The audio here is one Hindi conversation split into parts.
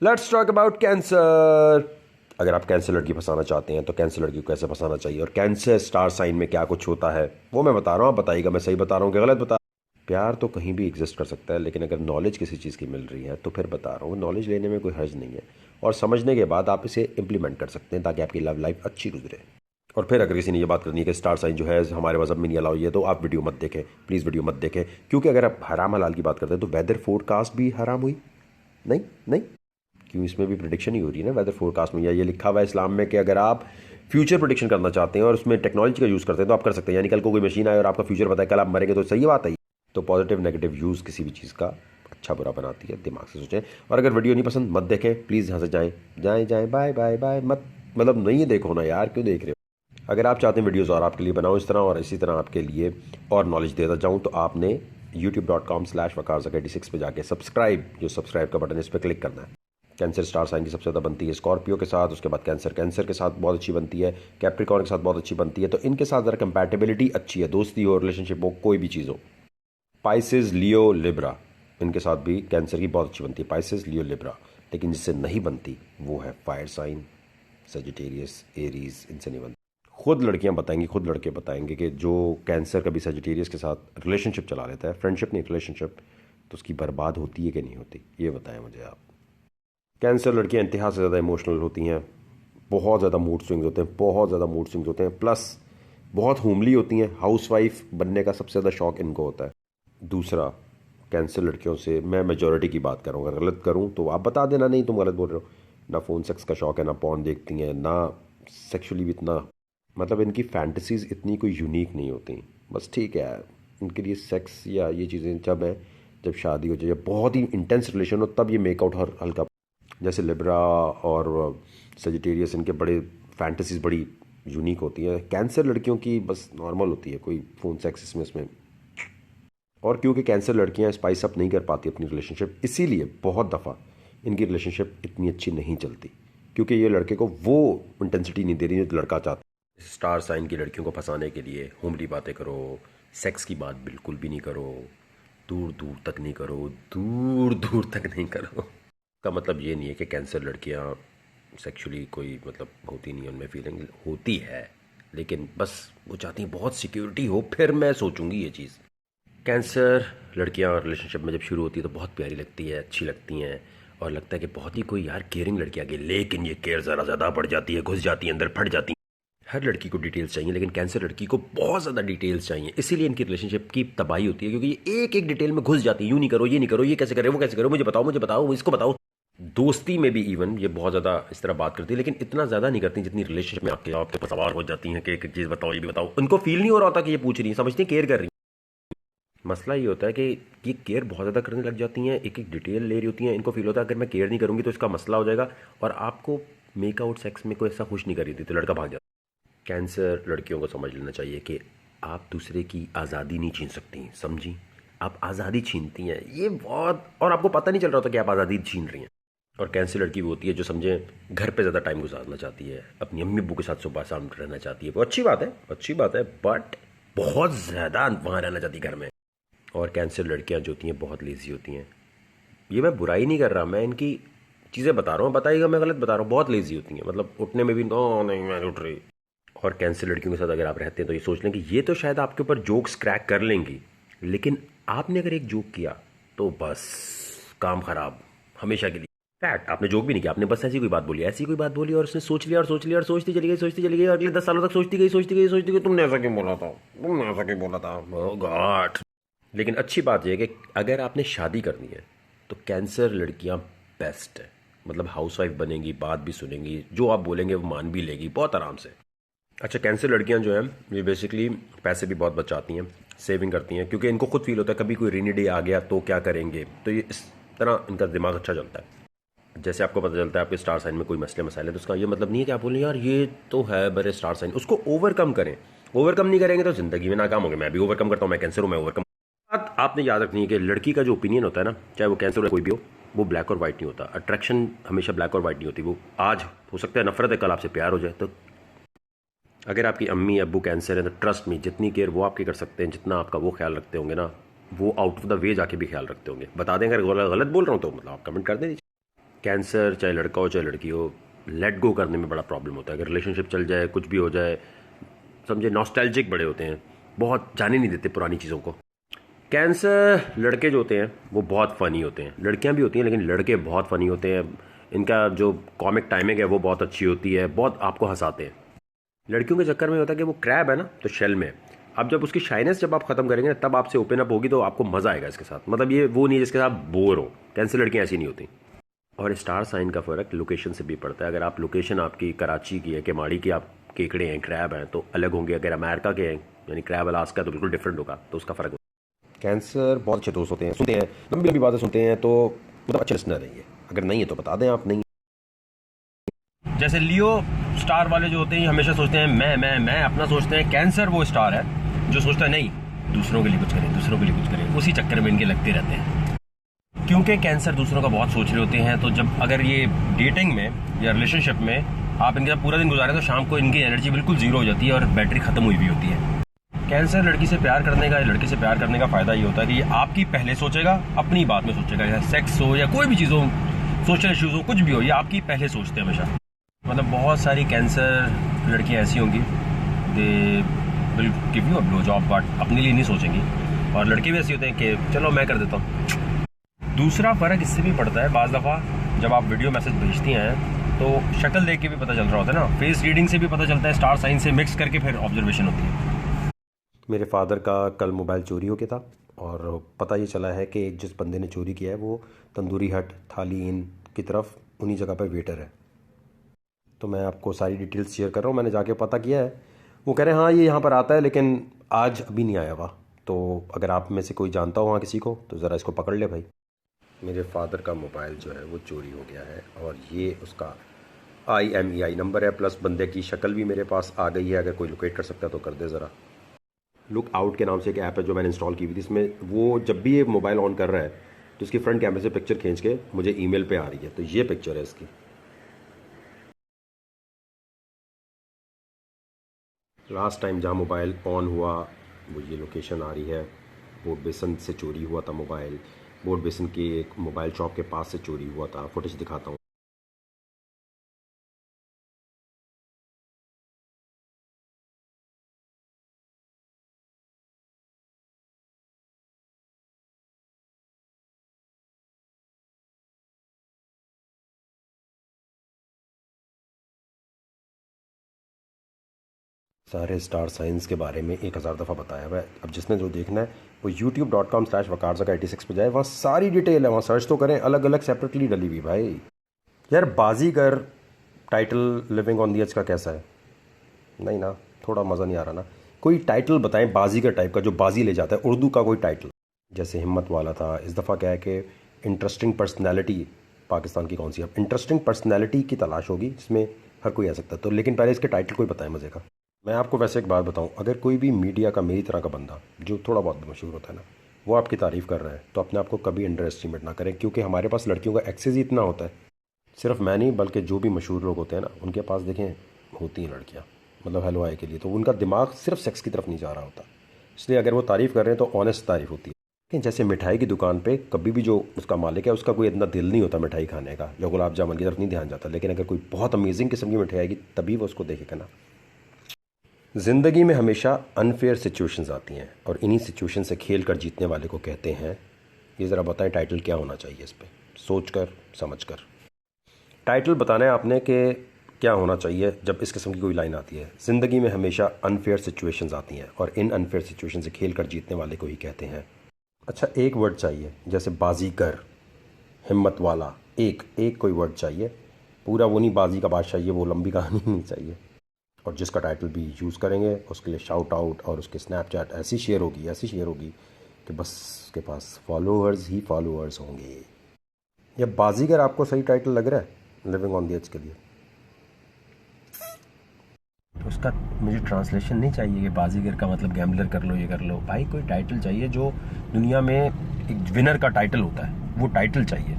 Let's talk about cancer. अगर आप कैंसर लड़की फंसाना चाहते हैं तो कैंसर लड़की को कैसे फंसाना चाहिए और कैंसर स्टार साइन में क्या कुछ होता है वो मैं बता रहा हूँ। आप बताइएगा मैं सही बता रहा हूँ कि गलत बता। प्यार तो कहीं भी एग्जिस्ट कर सकता है, लेकिन अगर नॉलेज किसी चीज़ की मिल रही है तो फिर बता रहा हूँ नॉलेज लेने में कोई हर्ज नहीं है, और समझने के बाद आप इसे इंप्लीमेंट कर सकते हैं ताकि आपकी लव लाइफ अच्छी गुजरे। और फिर अगर किसी ने ये बात करनी है कि स्टार साइन जो है हमारे मजहब में नहीं अलाउ, ये तो आप वीडियो मत देखें, प्लीज़ वीडियो मत देखें, क्योंकि अगर आप हराम हलाल की बात करते हैं तो वेदर फोरकास्ट भी हराम हुई। नहीं नहीं, क्यों, इसमें भी प्रिडिक्शन ही हो रही है ना वेदर फोरकास्ट में, या ये लिखा हुआ है इस्लाम में कि अगर आप फ्यूचर प्रिडिक्शन करना चाहते हैं और उसमें टेक्नोलॉजी का यूज़ करते हैं तो आप कर सकते हैं। यानी कल को कोई मशीन आए और आपका फ्यूचर बताए कल आप मरेंगे, तो सही बात है। तो पॉजिटिव नेगेटिव यूज़ किसी भी चीज़ का अच्छा बुरा बनाती है, दिमाग से सोचें। और अगर वीडियो नहीं पसंद मत देखें प्लीज़, यहाँ से जाएँ जाएँ जाएँ, बाय बाय बाय मत, मतलब नहीं देखो ना यार, क्यों देख रहे हो। अगर आप चाहते हैं वीडियोज़ और आपके लिए बनाओ इस तरह और इसी तरह आपके लिए और नॉलेज देता जाऊँ, तो आपने youtube.com/waqar86 पे जाके सब्सक्राइब, जो सब्सक्राइब का बटन है इस पर क्लिक करना है। कैंसर स्टार साइन की सबसे ज़्यादा बनती है स्कॉर्पियो के साथ, उसके बाद कैंसर के साथ बहुत अच्छी बनती है, कैप्रिकॉर्न के साथ बहुत अच्छी बनती है। तो इनके साथ ज़रा कंपैटिबिलिटी अच्छी है, दोस्ती हो, रिलेशनशिप हो, कोई भी चीज़ हो। पाइसेस, लियो, लिब्रा, इनके साथ भी कैंसर की बहुत अच्छी बनती है, पाइसेस, लियो, लिब्रा। लेकिन जिससे नहीं बनती वो है फायर साइन, सजिटेरियस, एरीज, इनसे नहीं बनती। खुद लड़कियां बताएंगी, खुद लड़के बताएंगे कि जो कैंसर कभी सजिटेरियस के साथ रिलेशनशिप चला लेता है, फ्रेंडशिप नहीं रिलेशनशिप, तो उसकी बर्बाद होती है कि नहीं होती, ये बताएं मुझे आप। कैंसर लड़कियां इंतहा से ज़्यादा इमोशनल होती हैं, बहुत ज़्यादा मूड स्विंग्स होते हैं, बहुत ज़्यादा मूड स्विंग्स होते हैं, प्लस बहुत होमली होती हैं। हाउसवाइफ बनने का सबसे ज़्यादा शौक इनको होता है। दूसरा, कैंसर लड़कियों से मैं मेजॉरिटी की बात करूँ, अगर गलत करूँ तो आप बता देना, नहीं तुम गलत बोल रहे हो। ना फ़ोन सेक्स का शौक है, ना पॉर्न देखती हैं, ना सेक्सुअली भी इतना, मतलब इनकी फैंटेसीज इतनी कोई यूनिक नहीं होती। बस ठीक है, इनके लिए सेक्स या ये चीज़ें जब हैं, जब शादी हो जाए, जब बहुत ही इंटेंस रिलेशन हो, तब ये मेकआउट हर हल्का। जैसे लिब्रा और सजिटेरियस, इनके बड़े फैंटेसीज बड़ी यूनिक होती हैं। कैंसर लड़कियों की बस नॉर्मल होती है, कोई फ़ोन सेक्स इसमें। और क्योंकि कैंसर लड़कियां स्पाइस अप नहीं कर पाती अपनी रिलेशनशिप, इसीलिए बहुत दफ़ा इनकी रिलेशनशिप इतनी अच्छी नहीं चलती, क्योंकि ये लड़के को वो इंटेंसिटी नहीं दे रही जो लड़का चाहता है। स्टार साइन की लड़कियों को फंसाने के लिए होमली बातें करो, सेक्स की बात बिल्कुल भी नहीं करो, दूर दूर तक नहीं करो, दूर दूर तक नहीं करो। का मतलब ये नहीं है कि कैंसर लड़कियां सेक्सुअली कोई मतलब होती नहीं है, उनमें फीलिंग होती है, लेकिन बस वो चाहती हैं बहुत सिक्योरिटी हो, फिर मैं सोचूंगी ये चीज़। कैंसर लड़कियां रिलेशनशिप में जब शुरू होती है तो बहुत प्यारी लगती है, अच्छी लगती हैं, और लगता है कि बहुत ही कोई यार केयरिंग लड़की आ गई, लेकिन ये केयर ज़रा ज़्यादा बढ़ जाती है, घुस जाती है, अंदर फट जाती है। हर लड़की को डिटेल्स चाहिए, लेकिन कैंसर लड़की को बहुत ज़्यादा डिटेल्स चाहिए, इसीलिए इनकी रिलेशनशिप की तबाही होती है, क्योंकि ये एक एक डिटेल में घुस जाती है। यूँ नहीं करो, ये नहीं करो, ये कैसे करे, वो कैसे करो, मुझे बताओ, इसको बताओ। दोस्ती में भी इवन ये बहुत ज़्यादा इस तरह बात करती है, लेकिन इतना ज़्यादा नहीं करती जितनी रिलेशनशिप में आपके आपके सवार हो जाती हैं कि एक एक चीज़ बताओ, ये भी बताओ। उनको फील नहीं हो रहा होता कि ये पूछ रही है, समझती केयर कर रही है। मसला ये होता है कि ये केयर बहुत ज़्यादा करने लग जाती हैं, एक एक डिटेल ले रही होती हैं। इनको फील होता है अगर मैं केयर नहीं करूँगी तो इसका मसला हो जाएगा, और आपको मेकआउट सेक्स में कोई ऐसा खुश नहीं कर रही थी तो लड़का भाग जाता। कैंसर लड़कियों को समझ लेना चाहिए कि आप दूसरे की आज़ादी नहीं छीन सकती, समझी, आप आज़ादी छीनती हैं, ये बहुत, और आपको पता नहीं चल रहा होता कि आप आज़ादी छीन रही हैं। और कैंसर लड़की वो होती है जो समझे घर पे ज़्यादा टाइम गुजारना चाहती है, अपनी अम्मी अब्बू के साथ सुबह शाम रहना चाहती है, वो अच्छी बात है, अच्छी बात है, बट बहुत ज़्यादा वहाँ रहना चाहती है घर में। और कैंसर लड़कियां जो होती हैं बहुत लेज़ी होती हैं, ये मैं बुराई नहीं कर रहा, मैं इनकी चीज़ें बता रहा हूँ, बताइएगा मैं गलत बता रहा हूँ, बहुत लेज़ी होती हैं, मतलब उठने में भी नो नहीं मैं उठ रही। और कैंसर लड़कियों के साथ अगर आप रहते हैं तो ये सोच लें कि ये तो शायद आपके ऊपर जोक्स क्रैक कर लेंगी, लेकिन आपने अगर एक जोक किया तो बस काम खराब हमेशा के लिए। फैक्ट, आपने जोक भी नहीं किया, आपने बस ऐसी कोई बात बोली, ऐसी कोई बात बोली, और उसने सोच लिया और सोच लिया और सोचती चली गई, सोचती चली गई, और अगले 10 सालों तक सोचती गई, सोचती गई, सोचती गई, तुमने ऐसा क्यों बोला था, तुमने ऐसा क्यों बोला था, ओह गॉड। लेकिन अच्छी बात यह है कि अगर आपने शादी करनी है तो कैंसर लड़कियां बेस्ट है, मतलब हाउसवाइफ बनेंगी, बात भी सुनेंगी, जो आप बोलेंगे वो मान भी लेगी बहुत आराम से। अच्छा, कैंसर लड़कियां जो हैं ये बेसिकली पैसे भी बहुत बचाती हैं, सेविंग करती हैं, क्योंकि इनको खुद फील होता है कभी कोई रेनी डे आ गया तो क्या करेंगे, तो ये इस तरह इनका दिमाग अच्छा चलता है। जैसे आपको पता चलता है आपके स्टार साइन में कोई मसले मसाइल है, तो उसका ये मतलब नहीं है कि आप बोलें यार ये तो है बड़े स्टार साइन, उसको ओवरकम करें। ओवरकम नहीं करेंगे तो जिंदगी में नाकाम होंगे। मैं भी ओवरकम करता हूँ, मैं कैंसर हूँ, मैं ओवरकम। बात आपने याद रखनी है कि लड़की का जो ओपिनियन होता है ना, चाहे वो कैंसर हो कोई भी हो, वो ब्लैक और वाइट नहीं होता। अट्रैक्शन हमेशा ब्लैक और वाइट नहीं होती, वो आज हो सकता है नफरत है, कल आपसे प्यार हो जाए। तो अगर आपकी अम्मी अब्बू कैंसर है तो ट्रस्ट मी, जितनी केयर वो आपकी कर सकते हैं, जितना आपका वो ख्याल रखते होंगे ना, वो आउट ऑफ द वे जाके भी ख्याल रखते होंगे। बता दें अगर गलत बोल रहा हूँ तो मतलब आप कमेंट कर दें। कैंसर चाहे लड़का हो चाहे लड़की हो, लेट गो करने में बड़ा प्रॉब्लम होता है। अगर रिलेशनशिप चल जाए, कुछ भी हो जाए, समझे नॉस्टैल्जिक बड़े होते हैं, बहुत जाने नहीं देते पुरानी चीज़ों को। कैंसर लड़के जो होते हैं वो बहुत फ़नी होते हैं, लड़कियां भी होती हैं लेकिन लड़के बहुत फ़नी होते हैं। इनका जो कॉमिक टाइमिंग है वो बहुत अच्छी होती है, बहुत आपको हंसाते हैं। लड़कियों के चक्कर में होता है कि वो क्रैब है ना, तो शेल में। अब जब उसकी शाइनेस जब आप खत्म करेंगे तब आपसे ओपन अप होगी, तो आपको मजा आएगा इसके साथ। मतलब ये वो नहीं है जिसके साथ बोर हो। कैंसर लड़कियां ऐसी नहीं होती। और स्टार साइन का फर्क लोकेशन से भी पड़ता है। अगर आप लोकेशन आपकी कराची की है, केमाड़ी की, आप केकड़े हैं, क्रैब हैं, तो अलग होंगे। अगर अमेरिका के हैं यानी क्रैब अलास्का, तो बिल्कुल डिफरेंट होगा, तो उसका फर्क होगा। कैंसर बहुत अच्छे दोस्त होते हैं, सुनते हैं, लंबी लंबी बातें सुनते हैं, तो मतलब अच्छे लिसनर है ये। अगर नहीं है तो बता दें आप। नहीं, जैसे लियो स्टार वाले जो होते हैं हमेशा सोचते हैं मैं अपना सोचते हैं। कैंसर वो स्टार है जो सोचता है नहीं, दूसरों के लिए कुछ करें, दूसरों के लिए कुछ करें, उसी चक्कर में इनके लगते रहते हैं। क्योंकि कैंसर दूसरों का बहुत सोच रहे होते हैं, तो जब अगर ये डेटिंग में या रिलेशनशिप में आप इनके साथ पूरा दिन गुजारें तो शाम को इनकी एनर्जी बिल्कुल जीरो हो जाती है और बैटरी खत्म हुई भी होती है। कैंसर लड़की से प्यार करने का, लड़के से प्यार करने का फायदा ये होता है कि ये आपकी पहले सोचेगा, अपनी बात में सोचेगा। या सेक्स हो या कोई भी चीज़ हो, सोशल इश्यूज हो, कुछ भी हो, ये आपकी पहले सोचते हैं हमेशा। मतलब बहुत सारी कैंसर लड़कियां ऐसी होंगी, they will give you a blow job, but अपने लिए नहीं सोचेंगी। और लड़के भी ऐसे होते हैं कि चलो मैं कर देता हूँ। दूसरा फ़र्क इससे भी पड़ता है, बाज़ दफ़ा जब आप वीडियो मैसेज भेजती हैं तो शक्ल देख के भी पता चल रहा होता है ना, फेस रीडिंग से भी पता चलता है, स्टार साइन से मिक्स करके फिर ऑब्जर्वेशन होती है। मेरे फादर का कल मोबाइल चोरी हो गया था और पता ये चला है कि जिस बंदे ने चोरी किया है वो तंदूरी हट थाली इन की तरफ उन्हीं जगह पर वेटर है। तो मैं आपको सारी डिटेल्स शेयर कर रहा हूँ। मैंने जाके पता किया है, वो कह रहे हैं हाँ ये यहाँ पर आता है लेकिन आज अभी नहीं आया हुआ। तो अगर आप में से कोई जानता हो वहाँ किसी को तो ज़रा इसको पकड़ ले भाई। मेरे फादर का मोबाइल जो है वो चोरी हो गया है और ये उसका IMEI नंबर है, प्लस बंदे की शक्ल भी मेरे पास आ गई है। अगर कोई लोकेट कर सकता है तो कर दे ज़रा। लुक आउट के नाम से एक ऐप है जो मैंने इंस्टॉल की हुई थी। इसमें वो जब भी ये मोबाइल ऑन कर रहा है तो इसकी फ्रंट कैमरे से पिक्चर खींच के मुझे ईमेल पे आ रही है। तो ये पिक्चर है इसकी। लास्ट टाइम जहाँ मोबाइल ऑन हुआ वो ये लोकेशन आ रही है। बोट बेसन से चोरी हुआ था मोबाइल, बोट बेसन के एक मोबाइल शॉप के पास से चोरी हुआ था। फुटेज दिखाता हूँ। सारे स्टार साइंस के बारे में 1000 दफ़ा बताया हुआ है। अब जिसने जो देखना है वो youtube.com/waqarzaका86 पे जाए, वहाँ सारी डिटेल है, वहाँ सर्च तो करें, अलग अलग सेपरेटली डली हुई। भाई यार Baazigar title living on the edge का कैसा है? नहीं ना, थोड़ा मज़ा नहीं आ रहा ना। कोई टाइटल बताएं बाजीगर टाइप का जो बाजी ले जाता है, उर्दू का कोई टाइटल। जैसे हिम्मत वाला था। इस दफ़ा क्या है कि इंटरेस्टिंग पर्सनैलिटी पाकिस्तान की कौन सी, अब इंटरेस्टिंग पर्सनैलिटी की तलाश होगी जिसमें हर कोई आ सकता है। तो लेकिन पहले इसके टाइटल कोई बताएं मज़े का। मैं आपको वैसे एक बात बताऊं, अगर कोई भी मीडिया का मेरी तरह का बंदा जो थोड़ा बहुत मशहूर होता है ना, वो आपकी तारीफ़ कर रहा है तो अपने आप को कभी अंडर एस्टिमेट ना करें, क्योंकि हमारे पास लड़कियों का एक्सेस ही इतना होता है। सिर्फ मैं नहीं बल्कि जो भी मशहूर लोग होते हैं ना, उनके पास देखें होती हैं लड़कियाँ, मतलब हेलो हाय के लिए। तो उनका दिमाग सिर्फ सेक्स की तरफ नहीं जा रहा होता। इसलिए अगर वो तारीफ़ कर रहे हैं तो ऑनेस्ट तारीफ़ होती है। लेकिन जैसे मिठाई की दुकान पे कभी भी जो उसका मालिक है उसका कोई इतना दिल नहीं होता मिठाई खाने का, या गुलाब जामुन की तरफ नहीं ध्यान जाता। लेकिन अगर कोई बहुत अमेजिंग किस्म की मिठाई आएगी तभी वो उसको देखेगा ना। ज़िंदगी में हमेशा अनफेयर सिचुएशंस आती हैं और इन्हीं सिचुएशन से खेल कर जीतने वाले को कहते हैं। ये ज़रा बताएं टाइटल क्या होना चाहिए इस पर, सोच कर समझ कर टाइटल बताना है आपने कि क्या होना चाहिए जब इस किस्म की कोई लाइन आती है। ज़िंदगी में हमेशा अनफेयर सिचुएशंस आती हैं और इन अनफेयर सिचुएशन से खेल कर जीतने वाले को ही कहते हैं। अच्छा एक वर्ड चाहिए, जैसे बाजीगर, हिम्मत वाला, एक कोई वर्ड चाहिए। पूरा वो नहीं बाजी का बादशाह, ये वो लंबी कहानी नहीं चाहिए। और जिसका टाइटल भी यूज़ करेंगे उसके लिए शाउट आउट और उसके स्नैपचैट ऐसी शेयर होगी कि बस उसके पास फॉलोअर्स ही फॉलोअर्स होंगे। या बाजीगर आपको सही टाइटल लग रहा है लिविंग ऑन द एज के लिए? तो उसका मुझे ट्रांसलेशन नहीं चाहिए कि बाजीगर का मतलब गैम्बलर कर लो, ये कर लो। भाई कोई टाइटल चाहिए जो दुनिया में एक विनर का टाइटल होता है, वो टाइटल चाहिए।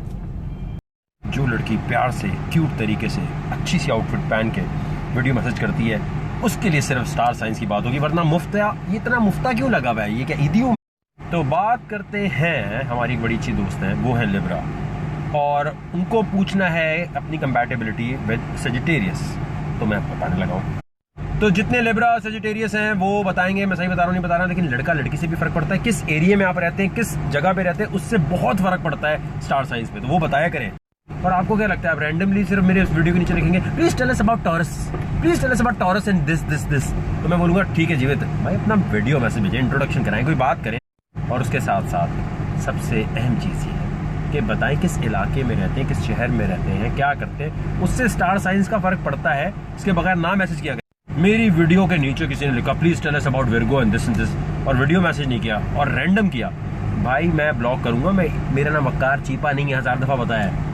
जो लड़की प्यार से क्यूट तरीके से अच्छी सी आउटफिट पहन के वीडियो मैसेज करती है उसके लिए सिर्फ स्टार साइंस की बात होगी, वरना मुफ्ता, ये इतना मुफ्ता क्यों लगा हुआ है, ये क्या ईदी हूँ? तो बात करते हैं, हमारी एक बड़ी अच्छी दोस्त है, वो है लिब्रा। और उनको पूछना है अपनी कंपैटिबिलिटी विद सजिटेरियस। तो मैं आपको बताने लगा हूँ। तो जितने लिब्रा सजिटेरियस हैं वो बताएंगे, मैं सही बता रहा हूँ नहीं बता रहा, लेकिन लड़का लड़की से भी फर्क पड़ता है, किस एरिया में आप रहते हैं, किस जगह पे रहते हैं, उससे बहुत फर्क पड़ता है स्टार साइंस पे। तो वो बताया करें। और आपको क्या लगता है, आप रैंडमली सिर्फ मेरे इस वीडियो के नीचे लिखेंगे please tell us about Taurus, please tell us about Taurus and this, तो मैं बोलूंगा ठीक है जीवित भाई अपना वीडियो मैसेज भेजें, इंट्रोडक्शन कराएं, कोई बात करें। और उसके साथ साथ सबसे अहम चीज़ ये है कि बताएं किस इलाके में रहते हैं, किस शहर में रहते हैं, क्या करते हैं, उससे स्टार साइंस का फर्क पड़ता है। इसके बगैर ना मैसेज किया गया। मेरी वीडियो के नीचे किसी ने लिखा please tell us about Virgo and this और वीडियो मैसेज नहीं किया और रैंडम किया, भाई मैं ब्लॉक करूंगा। मेरा नाम वक्कार चीपा नहीं है, 1000 दफा बताया है।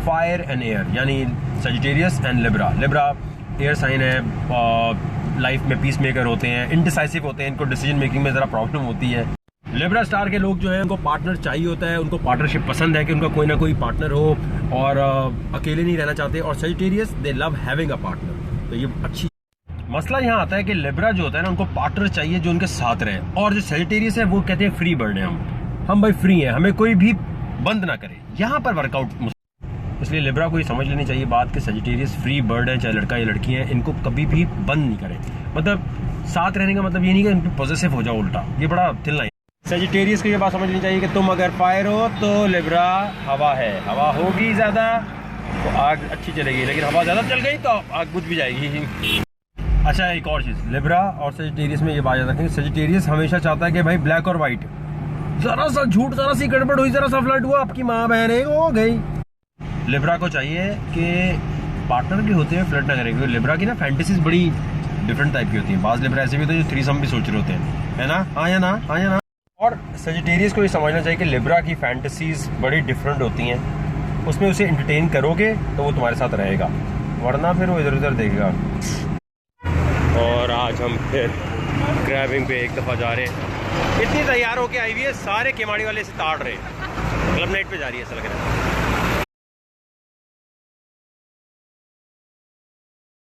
फायर एंड एयर यानी Sagittarius and Libra. Libra air sign है, लाइफ में पीस मेकर होते हैं, इनडिसाइसिव होते हैं, इनको डिसीजन मेकिंग में ज़रा प्रॉब्लम होती है। लिब्रा स्टार के लोग जो है उनको पार्टनर चाहिए होता है, उनको पार्टनरशिप पसंद है कि उनका कोई ना कोई पार्टनर हो और अकेले नहीं रहना चाहते। और Sagittarius they love having a partner. तो ये अच्छी मसला यहाँ आता है कि लिब्रा जो होता है ना उनको पार्टनर चाहिए जो उनके साथ रहे, और जो सजिटेरियस है वो कहते हैं फ्री बर्ड है, हम भाई फ्री हैं, हमें कोई भी बंद ना करे। यहाँ पर वर्कआउट इसलिए लिब्रा को ये समझ लेनी चाहिए बात कि सजिटेरियस फ्री बर्ड है, चाहे लड़का या लड़की है, इनको कभी भी बंद नहीं करें। मतलब साथ रहने का मतलब ये नहीं कि इन पर पॉजिटिव हो जाओ, उल्टा ये बड़ा थिन लाइन। सजिटेरियस को ये बात समझनी चाहिए कि तुम अगर फायर हो तो लिब्रा हवा है, हवा होगी ज़्यादा तो आग अच्छी चलेगी, लेकिन हवा ज़्यादा चल गई तो आग बुझ भी जाएगी। अच्छा एक और चीज़, लिब्रा और सजिटेरियस में ये बात याद रखें, सजिटेरियस हमेशा चाहता है कि भाई ब्लैक और वाइट, ज़रा सा झूठ, ज़रा सी गड़बड़ हुई, ज़रा सा फ्लर्ट हुआ, आपकी माँ बहन एक हो गई। लिब्रा को चाहिए कि पार्टनर भी होते हैं फ्लर्ट ना करें, क्योंकि लिब्रा की ना फैंटेसीज बड़ी डिफरेंट टाइप की होती हैं। बाज़ लिब्रा ऐसे भी होते हैं जो थ्रीसम भी सोच रहे होते हैं, है ना, हाँ या ना, हाँ या ना। और सजिटेरियस को ये समझना चाहिए कि लिब्रा की फैंटेसीज बड़ी डिफरेंट होती हैं, उसमें उसे एंटरटेन करोगे तो वो तुम्हारे साथ रहेगा, वरना फिर वो इधर उधर देखेगा। और आज हम फिर ग्रैबिंग पे एक दफ़ा जा रहे हैं। इतनी तैयार होके आई हुई है, सारे केमाड़ी वाले से ताड़ रहे हैं, क्लब नाइट पे जा रही है ऐसा लग रहा है।